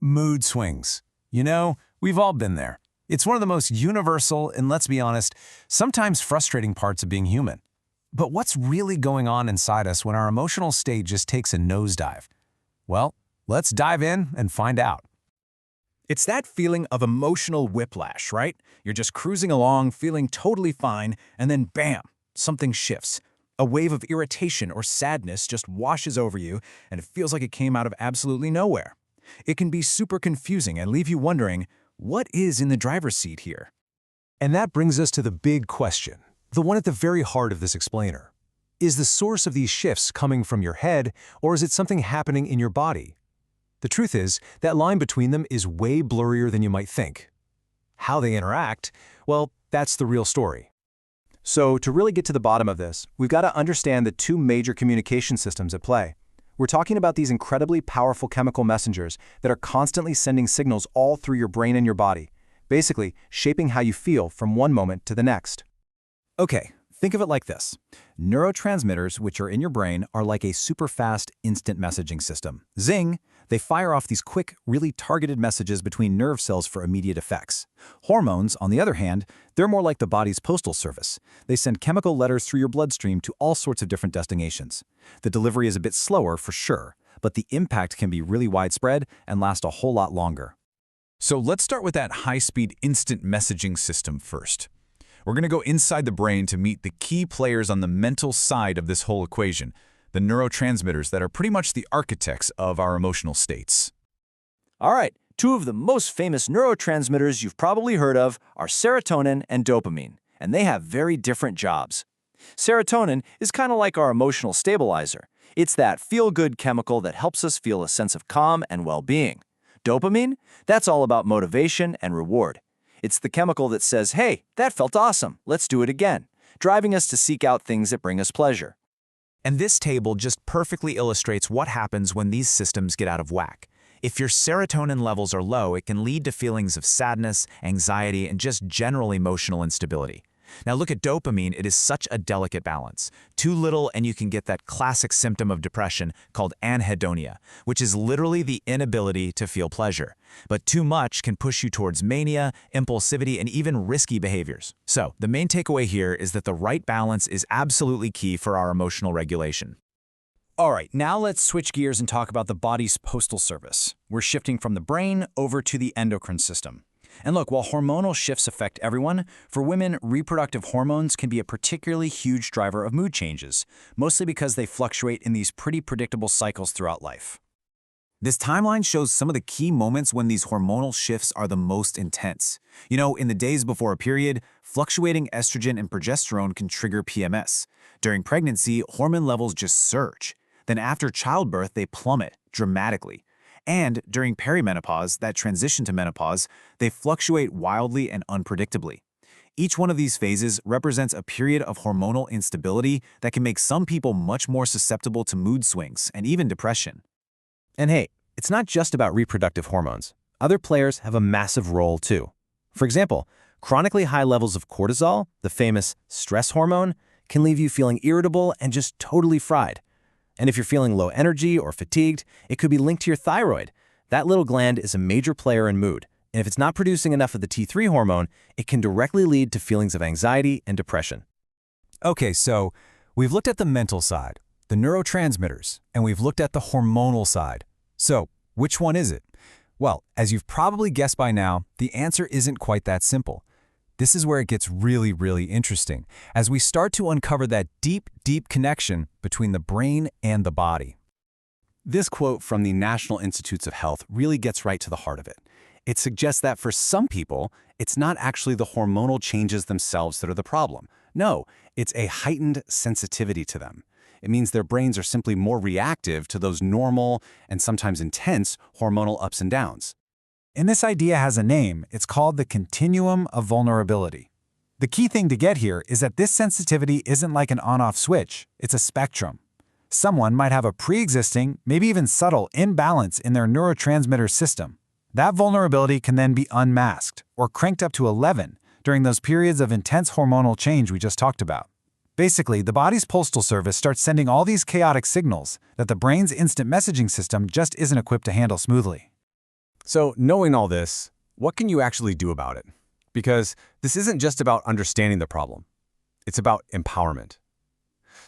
Mood swings. We've all been there. It's one of the most universal and, let's be honest, sometimes frustrating parts of being human. But what's really going on inside us when our emotional state just takes a nosedive? Well, let's dive in and find out. It's that feeling of emotional whiplash, right? You're just cruising along, feeling totally fine, and then bam, something shifts. A wave of irritation or sadness just washes over you, and it feels like it came out of absolutely nowhere. It can be super confusing and leave you wondering, what is in the driver's seat here? And that brings us to the big question, the one at the very heart of this explainer. Is the source of these shifts coming from your head, or is it something happening in your body? The truth is, that line between them is way blurrier than you might think. How they interact, well, that's the real story. So, to really get to the bottom of this, we've got to understand the two major communication systems at play. We're talking about these incredibly powerful chemical messengers that are constantly sending signals all through your brain and your body, basically shaping how you feel from one moment to the next. Okay, think of it like this. Neurotransmitters, which are in your brain, are like a super fast instant messaging system. Zing! They fire off these quick, really targeted messages between nerve cells for immediate effects. Hormones, on the other hand, they're more like the body's postal service. They send chemical letters through your bloodstream to all sorts of different destinations. The delivery is a bit slower, for sure, but the impact can be really widespread and last a whole lot longer. So let's start with that high-speed instant messaging system first. We're going to go inside the brain to meet the key players on the mental side of this whole equation, the neurotransmitters that are pretty much the architects of our emotional states. All right, two of the most famous neurotransmitters you've probably heard of are serotonin and dopamine, and they have very different jobs. Serotonin is kind of like our emotional stabilizer. It's that feel-good chemical that helps us feel a sense of calm and well-being. Dopamine? That's all about motivation and reward. It's the chemical that says, hey, that felt awesome, let's do it again, driving us to seek out things that bring us pleasure. And this table just perfectly illustrates what happens when these systems get out of whack. If your serotonin levels are low, it can lead to feelings of sadness, anxiety, and just general emotional instability. Now look at dopamine, it is such a delicate balance. Too little and you can get that classic symptom of depression called anhedonia, which is literally the inability to feel pleasure. But too much can push you towards mania, impulsivity, and even risky behaviors. So the main takeaway here is that the right balance is absolutely key for our emotional regulation. All right, now let's switch gears and talk about the body's postal service. We're shifting from the brain over to the endocrine system. And look, while hormonal shifts affect everyone, for women, reproductive hormones can be a particularly huge driver of mood changes, mostly because they fluctuate in these pretty predictable cycles throughout life. This timeline shows some of the key moments when these hormonal shifts are the most intense. In the days before a period, fluctuating estrogen and progesterone can trigger PMS. During pregnancy, hormone levels just surge. Then after childbirth, they plummet dramatically. And during perimenopause, that transition to menopause, they fluctuate wildly and unpredictably. Each one of these phases represents a period of hormonal instability that can make some people much more susceptible to mood swings and even depression. And hey, it's not just about reproductive hormones. Other players have a massive role too. For example, chronically high levels of cortisol, the famous stress hormone, can leave you feeling irritable and just totally fried. And if you're feeling low energy or fatigued, it could be linked to your thyroid. That little gland is a major player in mood, and if it's not producing enough of the T3 hormone, it can directly lead to feelings of anxiety and depression. Okay, so we've looked at the mental side, the neurotransmitters, and we've looked at the hormonal side. So, which one is it? Well, as you've probably guessed by now, the answer isn't quite that simple. This is where it gets really, really interesting, as we start to uncover that deep, deep connection between the brain and the body. This quote from the National Institutes of Health really gets right to the heart of it. It suggests that for some people, it's not actually the hormonal changes themselves that are the problem. No, it's a heightened sensitivity to them. It means their brains are simply more reactive to those normal and sometimes intense hormonal ups and downs. And this idea has a name. It's called the continuum of vulnerability. The key thing to get here is that this sensitivity isn't like an on-off switch. It's a spectrum. Someone might have a pre-existing, maybe even subtle, imbalance in their neurotransmitter system. That vulnerability can then be unmasked or cranked up to 11 during those periods of intense hormonal change we just talked about. Basically, the body's postal service starts sending all these chaotic signals that the brain's instant messaging system just isn't equipped to handle smoothly. So knowing all this, what can you actually do about it? Because this isn't just about understanding the problem. It's about empowerment.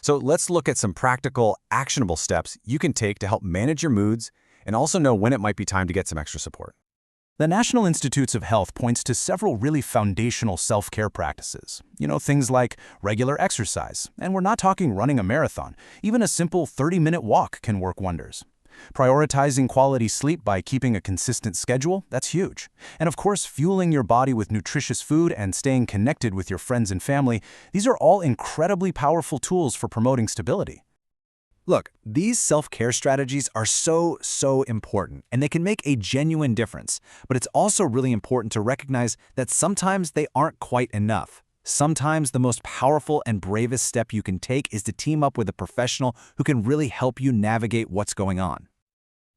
So let's look at some practical, actionable steps you can take to help manage your moods and also know when it might be time to get some extra support. The National Institutes of Health points to several really foundational self-care practices. Things like regular exercise, and we're not talking running a marathon. Even a simple 30-minute walk can work wonders. Prioritizing quality sleep by keeping a consistent schedule, that's huge. And of course, fueling your body with nutritious food and staying connected with your friends and family, these are all incredibly powerful tools for promoting stability. Look, these self-care strategies are so important, and they can make a genuine difference. But it's also really important to recognize that sometimes they aren't quite enough. Sometimes the most powerful and bravest step you can take is to team up with a professional who can really help you navigate what's going on.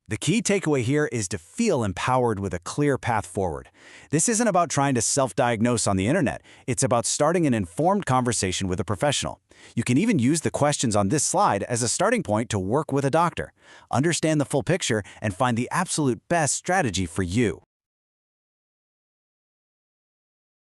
The key takeaway here is to feel empowered with a clear path forward. This isn't about trying to self-diagnose on the internet. It's about starting an informed conversation with a professional. You can even use the questions on this slide as a starting point to work with a doctor. Understand the full picture and find the absolute best strategy for you.